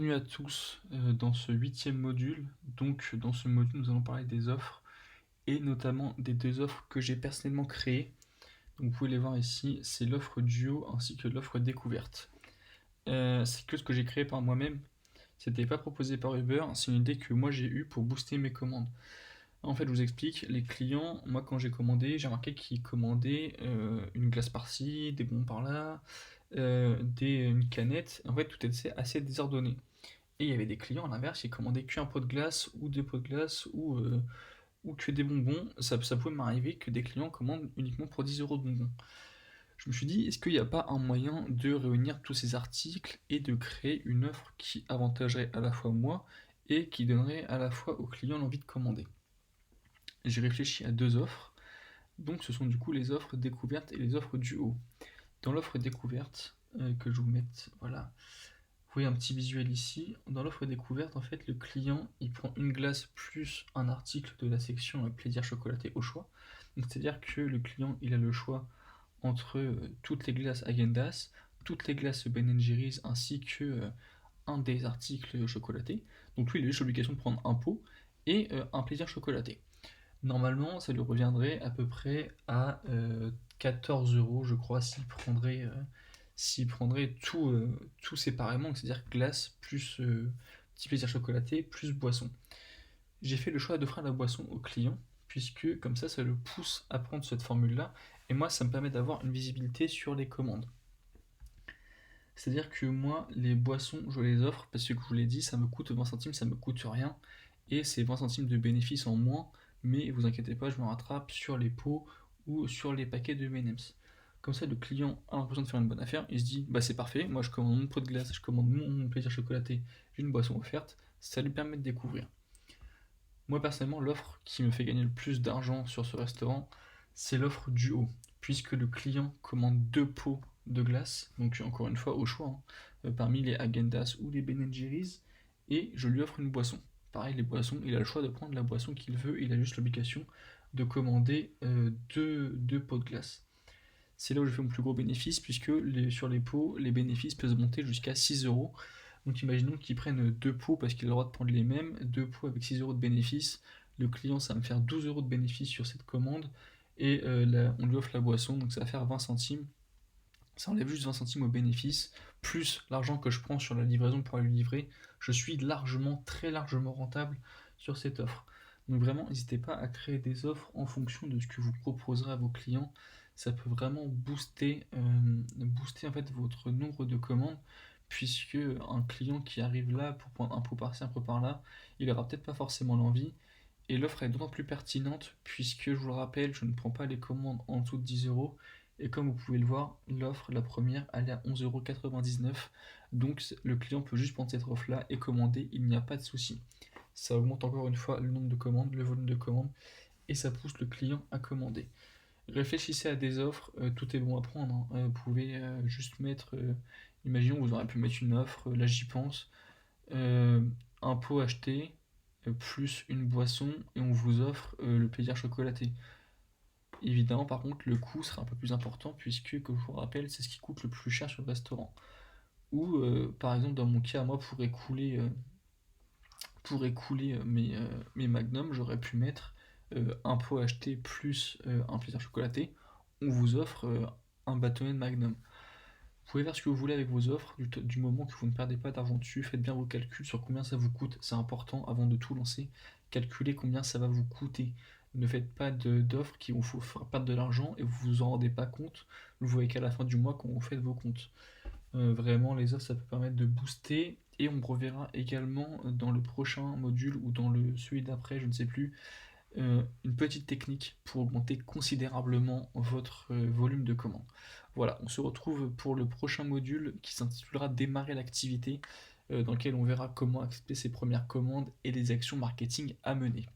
Bienvenue à tous dans ce 8e module. Donc dans ce module nous allons parler des offres et notamment des deux offres que j'ai personnellement créées. Donc vous pouvez les voir ici, c'est l'offre duo ainsi que l'offre découverte. C'est que ce que j'ai créé par moi-même, c'était pas proposé par Uber, c'est une idée que moi j'ai eue pour booster mes commandes. En fait je vous explique, les clients, moi quand j'ai commandé, j'ai remarqué qu'ils commandaient une glace par-ci, des bonbons par-là, une canette, en fait tout était assez désordonné. Et il y avait des clients à l'inverse qui commandaient qu'un pot de glace ou deux pots de glace ou que des bonbons. Ça pouvait m'arriver que des clients commandent uniquement pour 10 euros de bonbons. Je me suis dit, est-ce qu'il n'y a pas un moyen de réunir tous ces articles et de créer une offre qui avantagerait à la fois moi et qui donnerait à la fois aux clients l'envie de commander. J'ai réfléchi à deux offres, donc ce sont du coup les offres découvertes et les offres duo. Dans l'offre découverte, que je vous mette, voilà, vous voyez un petit visuel ici. Dans l'offre découverte, en fait, le client il prend une glace plus un article de la section plaisir chocolaté au choix. Donc c'est-à-dire que le client il a le choix entre toutes les glaces Häagen-Dazs, toutes les glaces Ben Jerry's ainsi que un des articles chocolatés. Donc lui il a juste l'obligation de prendre un pot et un plaisir chocolaté. Normalement ça lui reviendrait à peu près à 14 euros je crois s'il prendrait tout séparément, c'est-à-dire glace plus petit plaisir chocolaté plus boisson. J'ai fait le choix d'offrir la boisson au client, puisque comme ça le pousse à prendre cette formule-là, et moi ça me permet d'avoir une visibilité sur les commandes. C'est-à-dire que moi, les boissons, je les offre parce que je vous l'ai dit, ça me coûte 20 centimes, ça me coûte rien, et c'est 20 centimes de bénéfice en moins, mais vous inquiétez pas, je me rattrape sur les pots ou sur les paquets de M&M's. Comme ça, le client a l'impression de faire une bonne affaire, il se dit, bah c'est parfait, moi je commande mon pot de glace, je commande mon plaisir chocolaté, j'ai une boisson offerte, ça lui permet de découvrir. Moi personnellement, l'offre qui me fait gagner le plus d'argent sur ce restaurant, c'est l'offre duo, puisque le client commande deux pots de glace, donc encore une fois au choix, hein, parmi les Häagen-Dazs ou les Ben Jerry's, et je lui offre une boisson. Pareil, les boissons, il a le choix de prendre la boisson qu'il veut, il a juste l'obligation de commander deux pots de glace. C'est là où je fais mon plus gros bénéfice, puisque sur les pots, les bénéfices peuvent monter jusqu'à 6 euros. Donc imaginons qu'ils prennent deux pots parce qu'il a le droit de prendre les mêmes, deux pots avec 6 euros de bénéfice. Le client, ça va me faire 12 euros de bénéfice sur cette commande, et là, on lui offre la boisson, donc ça va faire 20 centimes. Ça enlève juste 20 centimes au bénéfice, plus l'argent que je prends sur la livraison pour aller lui livrer. Je suis largement, très largement rentable sur cette offre. Donc vraiment, n'hésitez pas à créer des offres en fonction de ce que vous proposerez à vos clients. Ça peut vraiment booster en fait votre nombre de commandes, puisque un client qui arrive là pour prendre un pot par-ci, un pot par-là, il aura peut-être pas forcément l'envie. Et l'offre est d'autant plus pertinente puisque, je vous le rappelle, je ne prends pas les commandes en dessous de 10 euros. Et comme vous pouvez le voir, l'offre, la première, elle est à 11,99 €. Donc le client peut juste prendre cette offre-là et commander, il n'y a pas de souci. Ça augmente encore une fois le nombre de commandes, le volume de commandes, et ça pousse le client à commander. Réfléchissez à des offres, tout est bon à prendre, hein. Vous pouvez juste mettre, imaginons vous aurez pu mettre une offre, là j'y pense, euh, un pot acheté, plus une boisson, et on vous offre le plaisir chocolaté. Évidemment, par contre, le coût sera un peu plus important puisque, comme je vous rappelle, c'est ce qui coûte le plus cher sur le restaurant. Ou, par exemple, dans mon cas, moi, pour écouler mes magnums, j'aurais pu mettre un pot acheté plus un plaisir chocolaté. On vous offre un bâtonnet de magnum. Vous pouvez faire ce que vous voulez avec vos offres, du moment que vous ne perdez pas d'argent dessus. Faites bien vos calculs sur combien ça vous coûte. C'est important avant de tout lancer. Calculez combien ça va vous coûter. Ne faites pas d'offres qui vous faire perdre de l'argent et vous vous en rendez pas compte. Vous voyez qu'à la fin du mois quand vous faites vos comptes. Vraiment, les offres, ça peut permettre de booster. Et on reverra également dans le prochain module ou dans celui d'après, je ne sais plus, une petite technique pour augmenter considérablement votre volume de commandes. Voilà, on se retrouve pour le prochain module qui s'intitulera Démarrer l'activité, dans lequel on verra comment accepter ses premières commandes et les actions marketing à mener.